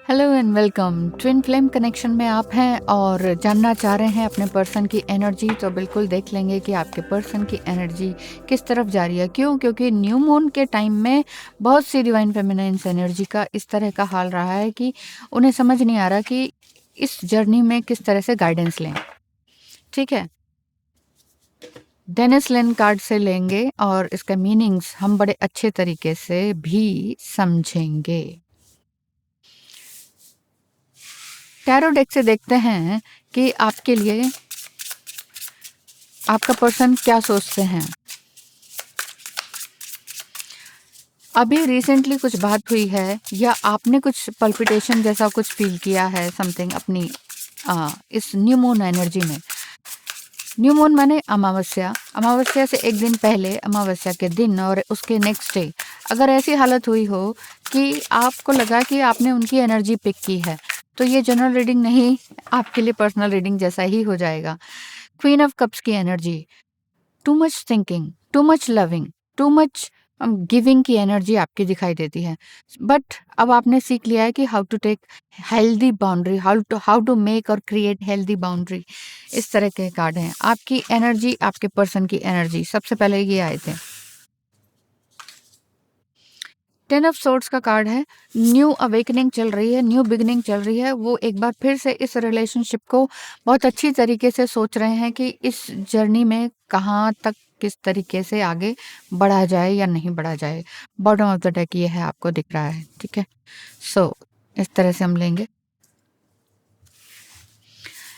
Hello and welcome. Twin flame connection में आप हैं और जानना चाह रहे हैं अपने पर्सन की एनर्जी, तो बिल्कुल देख लेंगे कि आपके पर्सन की एनर्जी किस तरफ जा रही है। क्यों? क्योंकि न्यू मून के टाइम में बहुत सी डिवाइन फेमिनाइन्स एनर्जी का इस तरह का हाल रहा है कि उन्हें समझ नहीं आ रहा कि इस जर्नी में किस तरह से गाइडेंस लें। ठीक है, डेनिस लेन कार्ड से लेंगे और इसका मीनिंग्स हम बड़े अच्छे तरीके से भी समझेंगे। टैरो डेक से देखते हैं कि आपके लिए आपका पर्सन क्या सोचते हैं। अभी रिसेंटली कुछ बात हुई है या आपने कुछ पल्पिटेशन जैसा कुछ फील किया है समथिंग अपनी इस न्यू मून एनर्जी में। न्यू मून माने अमावस्या, अमावस्या से एक दिन पहले, अमावस्या के दिन और उसके नेक्स्ट डे अगर ऐसी हालत हुई हो कि आपको लगा कि आपने उनकी एनर्जी पिक की है, तो ये जनरल रीडिंग नहीं, आपके लिए पर्सनल रीडिंग जैसा ही हो जाएगा। क्वीन ऑफ कप्स की energy, too much thinking, too much loving, too much giving की एनर्जी आपकी दिखाई देती है। बट अब आपने सीख लिया है कि how to take healthy boundary, how to make और क्रिएट हेल्दी बाउंड्री। इस तरह के कार्ड हैं। आपकी एनर्जी, आपके पर्सन की एनर्जी, सबसे पहले ये आए थे। 10 ऑफ सोर्ड्स का कार्ड है। न्यू अवेकनिंग चल रही है, न्यू बिगनिंग चल रही है। वो एक बार फिर से इस रिलेशनशिप को बहुत अच्छी तरीके से सोच रहे हैं कि इस जर्नी में कहाँ तक किस तरीके से आगे बढ़ा जाए या नहीं बढ़ा जाए। बॉटम ऑफ द डेक ये है, आपको दिख रहा है। ठीक है, सो इस तरह से हम लेंगे।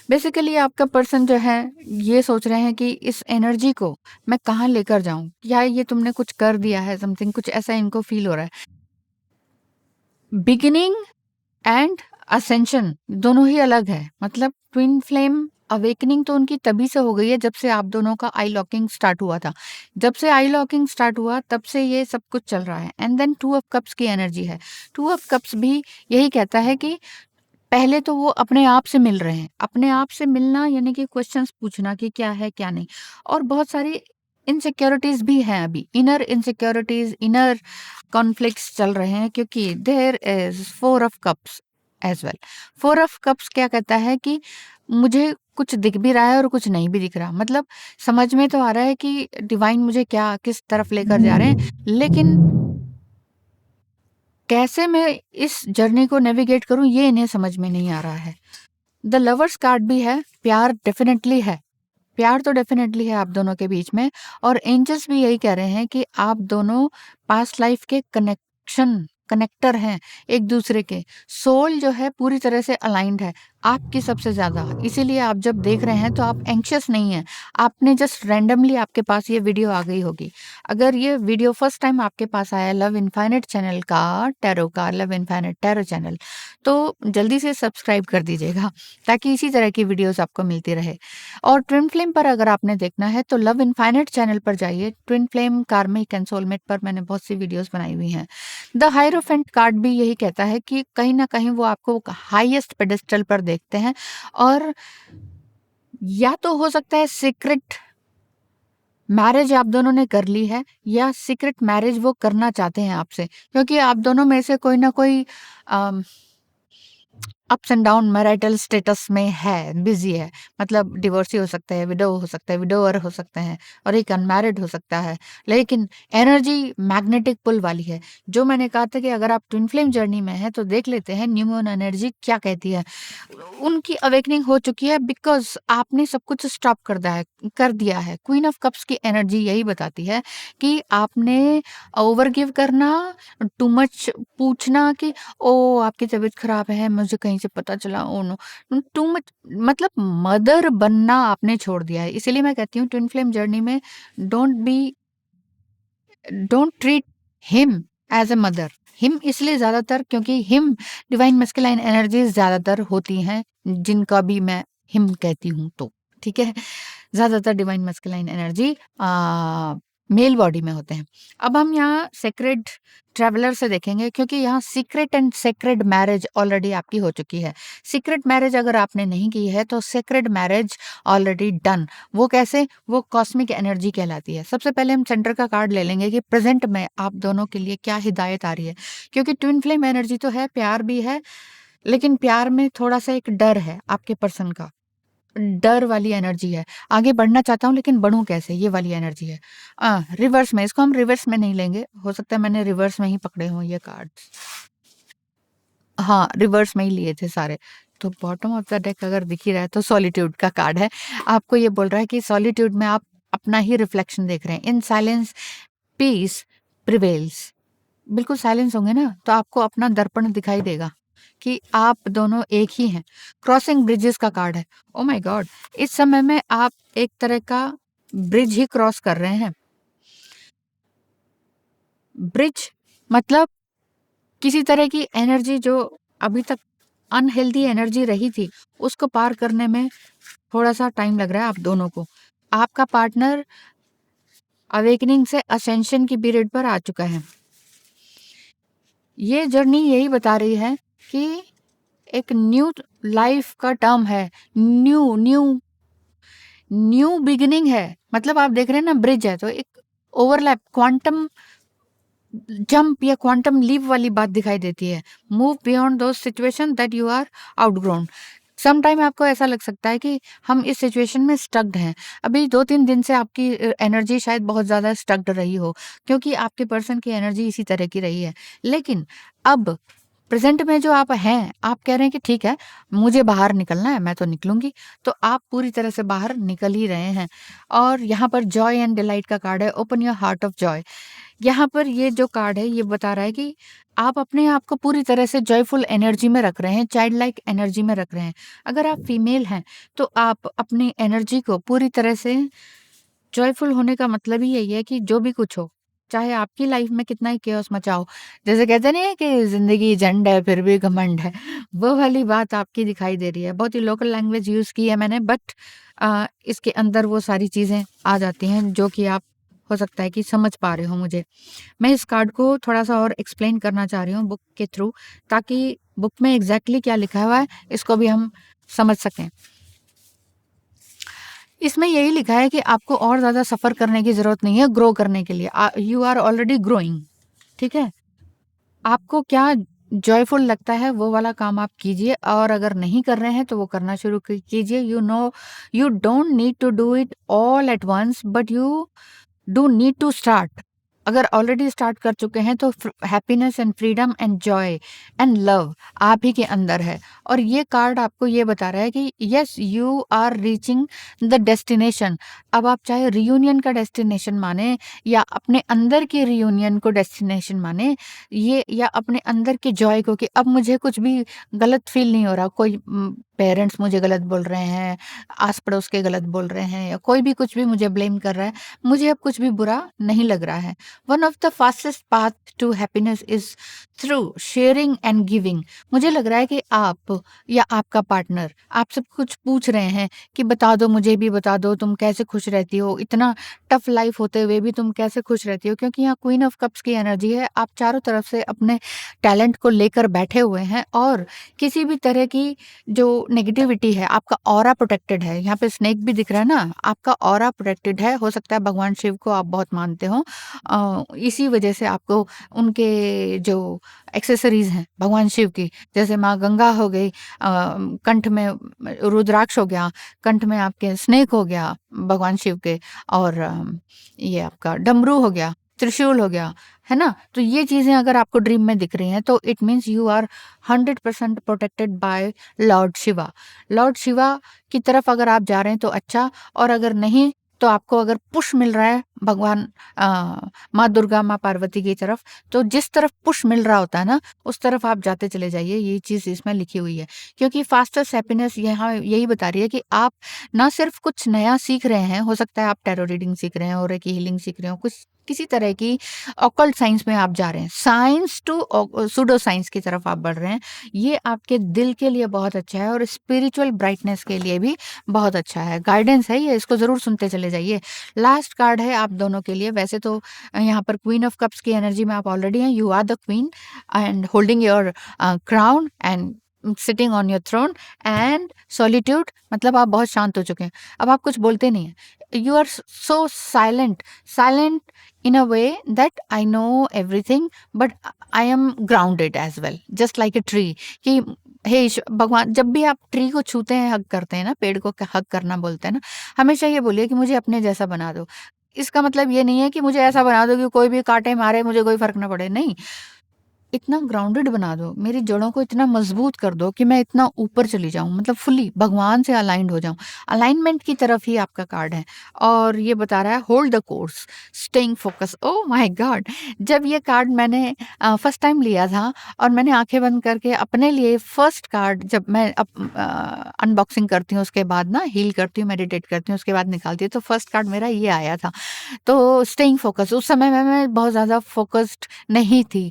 बेसिकली आपका पर्सन जो है ये सोच रहे हैं कि इस एनर्जी को मैं कहाँ लेकर जाऊं, या ये तुमने कुछ कर दिया है, समथिंग कुछ ऐसा इनको फील हो रहा है। बिगिनिंग एंड असेंशन दोनों ही अलग है। मतलब ट्विन फ्लेम अवेकनिंग तो उनकी तभी से हो गई है जब से आप दोनों का आई लॉकिंग स्टार्ट हुआ था। जब से आई लॉकिंग स्टार्ट हुआ तब से ये सब कुछ चल रहा है। And then two of cups की एनर्जी है। टू ऑफ कप्स भी यही कहता है कि पहले तो वो अपने आप से मिल रहे हैं। अपने आप से मिलना यानी कि क्वेश्चंस पूछना कि क्या है क्या नहीं। और बहुत सारी इनसिक्योरिटीज भी हैं, अभी इनर इनसिक्योरिटीज, इनर कॉन्फ्लिक्ट्स चल रहे हैं, क्योंकि there is 4 of cups as well. 4 of cups क्या कहता है कि मुझे कुछ दिख भी रहा है और कुछ नहीं भी दिख रहा। मतलब समझ में तो आ रहा है कि डिवाइन मुझे क्या किस तरफ लेकर जा रहे हैं, लेकिन कैसे मैं इस जर्नी को नेविगेट करूं ये इन्हें समझ में नहीं आ रहा है। द लवर्स कार्ड भी है। प्यार डेफिनेटली है, प्यार तो डेफिनेटली है आप दोनों के बीच में। और एंजल्स भी यही कह रहे हैं कि आप दोनों पास्ट लाइफ के कनेक्टर हैं एक दूसरे के। सोल जो है पूरी तरह से अलाइंड है आपकी सबसे ज्यादा। इसीलिए आप जब देख रहे हैं तो आप एंक्शियस नहीं हैं। आपने जस्ट रैंडमली आपके पास ये वीडियो आ गई होगी। अगर ये वीडियो फर्स्ट टाइम आपके पास आया लव इनफाइनाइट चैनल का, टैरो का, लव इनफाइनाइट टैरो चैनल, तो जल्दी से सब्सक्राइब कर दीजिएगा ताकि इसी तरह की वीडियोस आपको मिलती रहे। और ट्विन फ्लेम पर अगर आपने देखना है तो लव इनफाइनाइट चैनल पर जाइए। ट्विन फ्लेम, कार्मिक एंड सोलमेट पर मैंने बहुत सी वीडियोस बनाई हुई हैं। द हायरोफेंट कार्ड भी यही कहता है कि कहीं ना कहीं वो आपको हाईएस्ट पेडेस्टल पर देखते हैं। और या तो हो सकता है सीक्रेट मैरिज आप दोनों ने कर ली है, या सीक्रेट मैरिज वो करना चाहते हैं आपसे, क्योंकि आप दोनों में से कोई ना कोई ups and down marital status में है, बिजी है। मतलब डिवोर्सी हो सकता है, विडो हो सकता है, विडोवर हो सकते हैं, और एक अनमैरिड हो सकता है। लेकिन एनर्जी मैग्नेटिक पुल वाली है। जो मैंने कहा था कि अगर आप ट्विन फ्लेम जर्नी में हैं तो देख लेते हैं न्यू मून एनर्जी क्या कहती है। उनकी अवेकनिंग हो चुकी है बिकॉज आपने सब कुछ स्टॉप कर दिया है। क्वीन ऑफ कप्स की एनर्जी यही बताती है कि आपने ओवर गिव करना, टू मच पूछना कि ओ आपकी तबीयत खराब है, मुझे कहीं से पता चला, ओ नो, टू मच, मतलब मदर बनना आपने छोड़ दिया है। इसीलिए मैं कहती हूँ ट्विन फ्लेम जर्नी में don't treat him as a mother. Him इसलिए ज्यादातर क्योंकि हिम डिवाइन मस्कुलाइन एनर्जीज ज्यादातर होती हैं, जिनका भी मैं हिम कहती हूँ तो ठीक है। ज्यादातर divine masculine energy male body में होते हैं। अब हम यहाँ सेक्रेड ट्रेवलर से देखेंगे, क्योंकि यहाँ secret and sacred marriage already आपकी हो चुकी है। सीक्रेट मैरिज अगर आपने नहीं की है तो सेक्रेड मैरिज ऑलरेडी डन। वो कैसे? वो कॉस्मिक एनर्जी कहलाती है। सबसे पहले हम सेंटर का कार्ड ले लेंगे कि प्रेजेंट में आप दोनों के लिए क्या हिदायत आ रही है, क्योंकि ट्विन फ्लेम एनर्जी तो है, प्यार भी है, लेकिन प्यार में थोड़ा-सा एक डर है आपके पर्सन का। डर वाली एनर्जी है। आगे बढ़ना चाहता हूँ लेकिन बढ़ूँ कैसे? ये वाली एनर्जी है। रिवर्स में, इसको हम रिवर्स में नहीं लेंगे। हो सकता है मैंने रिवर्स में ही पकड़े हों ये कार्ड्स। हाँ, रिवर्स में ही लिए थे सारे। तो बॉटम ऑफ द डेक अगर दिख ही रहा है तो सॉलिट्यूड का कार्ड है। आपको ये बोल रहा है कि सॉलिट्यूड में आप अपना ही रिफ्लेक्शन देख रहे हैं। In silence peace prevails. बिल्कुल साइलेंस होंगे ना तो आपको अपना दर्पण दिखाई देगा कि आप दोनों एक ही हैं। क्रॉसिंग ब्रिजेस का कार्ड है। Oh my God! इस समय में आप एक तरह का ब्रिज ही क्रॉस कर रहे हैं। ब्रिज मतलब किसी तरह की एनर्जी जो अभी तक अनहेल्दी एनर्जी रही थी, उसको पार करने में थोड़ा-सा टाइम लग रहा है आप दोनों को। आपका पार्टनर अवेकनिंग से असेंशन की पीरियड पर आ चुका है। ये जर्नी यही बता रही है कि एक न्यू लाइफ का टर्म है। न्यू न्यू न्यू बिगिनिंग है। मतलब आप देख रहे हैं ना ब्रिज है तो एक ओवरलैप क्वांटम जंप या क्वांटम लीप वाली बात दिखाई देती है। Move beyond those situation that you are outgrown. Some time आपको ऐसा लग सकता है कि हम इस सिचुएशन में स्टक्ड हैं। अभी 2-3 दिन से आपकी एनर्जी शायद बहुत ज़्यादा स्टक्ड रही हो क्योंकि आपके पर्सन की एनर्जी इसी तरह की रही है। लेकिन अब प्रेज़ेंट में जो आप हैं, आप कह रहे हैं कि ठीक है, मुझे बाहर निकलना है, मैं तो निकलूँगी। तो आप पूरी तरह से बाहर निकल ही रहे हैं। और यहाँ पर जॉय एंड डिलाइट का कार्ड है, open your heart of Joy. यहाँ पर ये जो कार्ड है, ये बता रहा है कि आप अपने आप को पूरी तरह से जॉयफुल एनर्जी में रख रहे हैं, चाइल्ड लाइक एनर्जी में रख रहे हैं। अगर आप फीमेल हैं, तो आप अपनी एनर्जी को पूरी तरह से जॉयफुल होने का मतलब ही यही है कि जो भी कुछ हो, चाहे आपकी लाइफ में कितना ही केओस मचा हो, जैसे कहते नहीं है कि ज़िंदगी झंड है फिर भी घमंड है, वो वाली बात आपकी दिखाई दे रही है। बहुत ही लोकल लैंग्वेज यूज़ की है मैंने बट इसके अंदर वो सारी चीज़ें आ जाती हैं जो कि आप हो सकता है कि समझ पा रहे हो मुझे। मैं इस कार्ड को थोड़ा-सा और एक्सप्लेन करना चाह रही हूँ बुक के थ्रू ताकि बुक में एग्ज़ैक्टली क्या लिखा हुआ है, इसको भी हम समझ सकें। इसमें यही लिखा है कि आपको और ज़्यादा सफ़र करने की ज़रूरत नहीं है ग्रो करने के लिए। यू आर ऑलरेडी ग्रोइंग, ठीक है? आपको क्या जॉयफुल लगता है वो वाला काम आप कीजिए और अगर नहीं कर रहे हैं तो वो करना शुरू कीजिए। You don't need to do it all at once but you do need to start. अगर ऑलरेडी स्टार्ट कर चुके हैं तो happiness and freedom and joy and love आप ही के अंदर है। और ये कार्ड आपको ये बता रहा है कि yes you are reaching the destination. अब आप चाहे रियूनियन का डेस्टिनेशन माने या अपने अंदर के रियूनियन को डेस्टिनेशन माने, ये या अपने अंदर के जॉय को कि अब मुझे कुछ भी गलत फील नहीं हो रहा। कोई पेरेंट्स मुझे गलत बोल रहे हैं, आस पड़ोस के गलत बोल रहे हैं या कोई भी कुछ भी मुझे ब्लेम कर रहा है, मुझे अब कुछ भी बुरा नहीं लग रहा है। One of the fastest path to happiness is through sharing and giving. मुझे लग रहा है कि आप या आपका पार्टनर आपसे कुछ पूछ रहे हैं कि बता दो, मुझे भी बता दो, तुम कैसे खुश रहती हो, इतना टफ लाइफ होते हुए भी तुम कैसे खुश रहती हो। क्योंकि यहाँ क्वीन ऑफ कप्स की एनर्जी है। आप चारों तरफ से अपने टैलेंट को लेकर बैठे हुए हैं और किसी भी तरह की जो नेगेटिविटी है, आपका ऑरा प्रोटेक्टेड है। यहाँ पे स्नेक भी दिख रहा है ना, आपका ऑरा प्रोटेक्टेड है। हो सकता है भगवान शिव को आप बहुत मानते हो, इसी वजह से आपको उनके जो एक्सेसरीज हैं भगवान शिव की, जैसे माँ गंगा हो गई, कंठ में रुद्राक्ष हो गया, कंठ में आपके स्नेक हो गया भगवान शिव के, और ये आपका डमरू हो गया, त्रिशूल हो गया, है ना? तो ये चीज़ें अगर आपको ड्रीम में दिख रही हैं तो it means you are 100% protected by lord Shiva. Lord Shiva की तरफ अगर आप जा रहे हैं तो अच्छा, और अगर नहीं तो आपको अगर पुश मिल रहा है भगवान माँ दुर्गा, माँ पार्वती की तरफ, तो जिस तरफ पुश मिल रहा होता है ना, उस तरफ आप जाते चले जाइए। ये चीज़ इसमें लिखी हुई है क्योंकि फास्टेस्ट हैप्पीनेस यहाँ यही बता रही है कि आप ना सिर्फ कुछ नया सीख रहे हैं, हो सकता है आप टैरो रीडिंग सीख रहे हैं, ऑरा की हीलिंग सीख रहे हो, कुछ किसी तरह की ऑकल्ट साइंस में आप जा रहे हैं, साइंस टू सूडो साइंस की तरफ आप बढ़ रहे हैं। ये आपके दिल के लिए बहुत अच्छा है और स्पिरिचुअल ब्राइटनेस के लिए भी बहुत अच्छा है। गाइडेंस है ये, इसको ज़रूर सुनते चले जाइए। लास्ट कार्ड है आप दोनों के लिए। वैसे तो यहाँ पर क्वीन ऑफ कप्स की एनर्जी में आप ऑलरेडी हैं, you are the queen and holding your crown and sitting on your throne and solitude, मतलब आप बहुत शांत हो चुके हैं, अब आप कुछ बोलते नहीं हैं। You are so silent, silent in a way that I know everything but I am grounded as well, just like a tree, कि हे भगवान, जब भी आप ट्री को छूते हैं, हग करते हैं ना, पेड़ को हग करना बोलते हैं ना, हमेशा ये बोलिए कि मुझे अपने जैसा बना दो। इसका मतलब ये नहीं है कि मुझे ऐसा बना दो कि कोई भी काटे मारे मुझे कोई फ़र्क ना पड़े, नहीं। इतना ग्राउंडेड बना दो, मेरी जड़ों को इतना मजबूत कर दो कि मैं इतना ऊपर चली जाऊँ, मतलब फुल्ली भगवान से अलाइन्ड हो जाऊँ। अलाइनमेंट की तरफ ही आपका कार्ड है और ये बता रहा है hold the course, staying focus. Oh my God! जब ये कार्ड मैंने फर्स्ट टाइम लिया था और मैंने आँखें बंद करके अपने लिए फर्स्ट कार्ड जब मैं अनबॉक्सिंग करती हूँ, उसके बाद ना हील करती हूँ, मेडिटेट करती हूँ, उसके बाद निकालती हूँ, तो फर्स्ट कार्ड मेरा ये आया था। तो स्टेइंग फोकस, उस समय में मैं बहुत ज़्यादा फोकस्ड नहीं थी।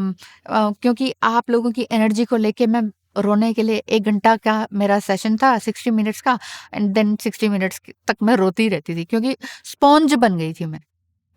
क्योंकि आप लोगों की एनर्जी को लेके मैं रोने के लिए 1 घंटा का मेरा सेशन था, 60 मिनट्स का, एंड देन 60 मिनट्स तक मैं रोती रहती थी क्योंकि स्पॉन्ज बन गई थी मैं।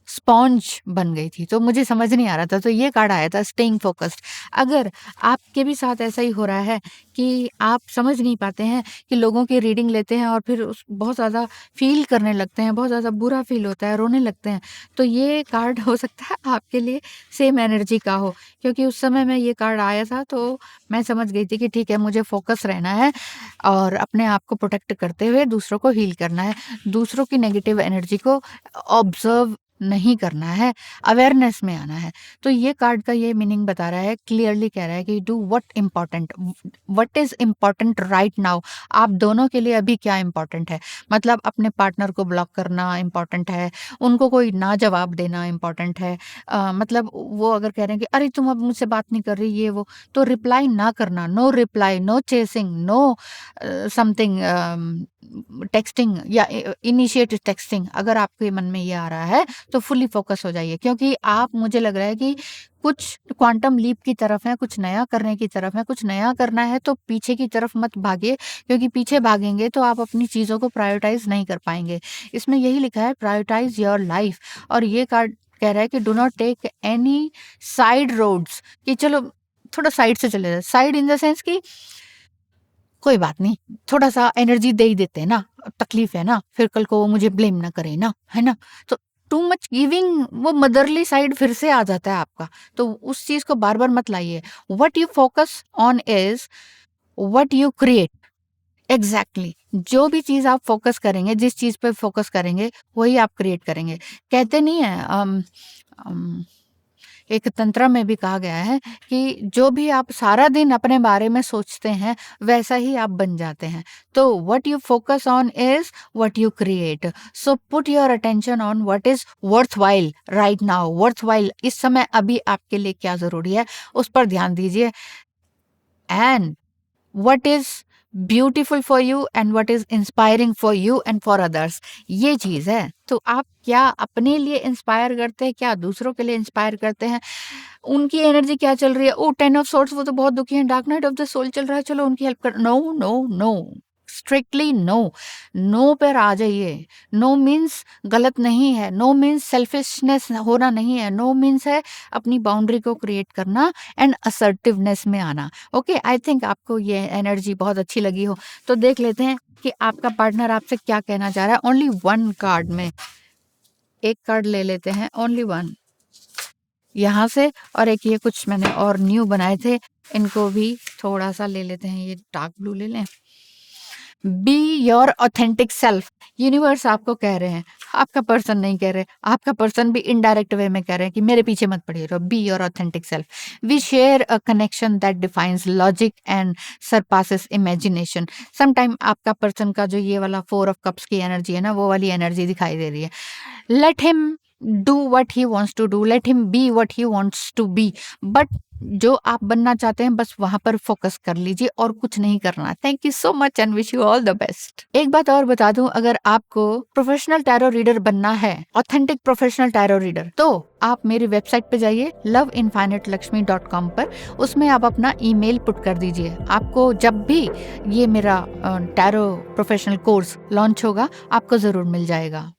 स्पॉन्ज बन गई थी, तो मुझे समझ नहीं आ रहा था, तो ये कार्ड आया था स्टेइंग फोकस्ड। अगर आपके भी साथ ऐसा ही हो रहा है कि आप समझ नहीं पाते हैं कि लोगों की रीडिंग लेते हैं और फिर बहुत ज़्यादा फील करने लगते हैं, बहुत ज़्यादा बुरा फील होता है, रोने लगते हैं, तो ये कार्ड हो सकता है आपके लिए सेम एनर्जी का हो, क्योंकि उस समय में ये कार्ड आया था तो मैं समझ गई थी कि ठीक है, मुझे फोकस रहना है और अपने आप को प्रोटेक्ट करते हुए दूसरों को हील करना है, दूसरों की नेगेटिव एनर्जी को ऑब्जर्व नहीं करना है, अवेयरनेस में आना है। तो ये कार्ड का ये मीनिंग बता रहा है, क्लियरली कह रहा है कि do what is important right now. आप दोनों के लिए अभी क्या इम्पोर्टेंट है? मतलब अपने पार्टनर को ब्लॉक करना इम्पोर्टेंट है, उनको कोई ना जवाब देना इम्पोर्टेंट है। मतलब वो अगर कह रहे हैं कि अरे तुम अब मुझसे बात नहीं कर रही ये वो, तो रिप्लाई ना करना, no reply, no chasing, no something texting या इनिशिएट टेक्स्टिंग। अगर आपके मन में ये आ रहा है तो फुली फोकस हो जाइए, क्योंकि आप, मुझे लग रहा है कि कुछ क्वांटम लीप की तरफ है, कुछ नया करने की तरफ है, कुछ नया करना है, तो पीछे की तरफ मत भागिए, क्योंकि पीछे भागेंगे तो आप अपनी चीज़ों को प्रायोरिटाइज नहीं कर पाएंगे। इसमें यही लिखा है, प्रायोरिटाइज योर लाइफ। और ये कार्ड कह रहा है कि do not take any side roads, कि चलो थोड़ा साइड से चले जाए, साइड इन द सेंस कि कोई बात नहीं, थोड़ा-सा एनर्जी दे ही देते हैं ना, तकलीफ है ना, फिर कल को वो मुझे ब्लेम ना करे ना, है ना? तो टू मच गिविंग, वो मदरली साइड फिर से आ जाता है आपका, तो उस चीज़ को बार-बार मत लाइए। What you focus on is what you create. Exactly, जो भी चीज़ आप फोकस करेंगे, जिस चीज़ पे फोकस करेंगे, वही आप क्रिएट करेंगे। कहते नहीं है अम एक तंत्र में भी कहा गया है कि जो भी आप सारा दिन अपने बारे में सोचते हैं, वैसा ही आप बन जाते हैं। तो what you focus on is what you create. So put your attention on what is worthwhile right now. Worthwhile इस समय अभी आपके लिए क्या जरूरी है, उस पर ध्यान दीजिए। And what is beautiful for you and what is inspiring for you and for others, ये चीज है। तो आप क्या अपने लिए इंस्पायर करते हैं, क्या दूसरों के लिए इंस्पायर करते हैं, उनकी एनर्जी क्या चल रही है। ओ 10 ऑफ सोर्ट्स, वो तो बहुत दुखी हैं, dark night of the soul चल रहा है, चलो उनकी हेल्प कर। No no no, strictly no. No पर आ जाइए। नो मीन्स गलत नहीं है, नो मीन्स सेल्फिशनेस होना नहीं है, नो मीन्स है अपनी बाउंड्री को क्रिएट करना एंड असर्टिवनेस में आना। ओके, आई थिंक आपको ये एनर्जी बहुत अच्छी लगी हो, तो देख लेते हैं कि आपका पार्टनर आपसे क्या कहना चाह रहा है। ओनली वन कार्ड में, एक कार्ड ले लेते हैं, ओनली वन यहाँ से, और एक ये कुछ मैंने और न्यू बनाए थे, इनको भी थोड़ा सा ले लेते हैं। ये डार्क ब्लू ले लें। B your authentic self. Universe आपको कह रहे हैं, आपका पर्सन नहीं कह रहे, आपका पर्सन भी इनडायरेक्ट वे में कह रहे हैं कि मेरे पीछे मत पड़िए रहो। Be your authentic self. We share a connection that defies logic and surpasses imagination. Sometime आपका पर्सन का जो ये वाला 4 ऑफ कप्स की एनर्जी है ना, वो वाली एनर्जी दिखाई दे रही है। Let him do what he wants to do, let him be what he wants to be. But जो आप बनना चाहते हैं बस वहां पर फोकस कर लीजिए और कुछ नहीं करना। Thank you so much and wish you all the best. एक बात और बता दूं, अगर आपको प्रोफेशनल टैरो रीडर बनना है, ऑथेंटिक प्रोफेशनल टैरो रीडर, तो आप मेरी वेबसाइट पे जाइए loveinfinitelakshmi.com पर। उसमें आप अपना ईमेल पुट कर दीजिए। आपको जब भी ये मेरा टैरो प्रोफेशनल कोर्स लॉन्च होगा, आपको जरूर मिल जाएगा।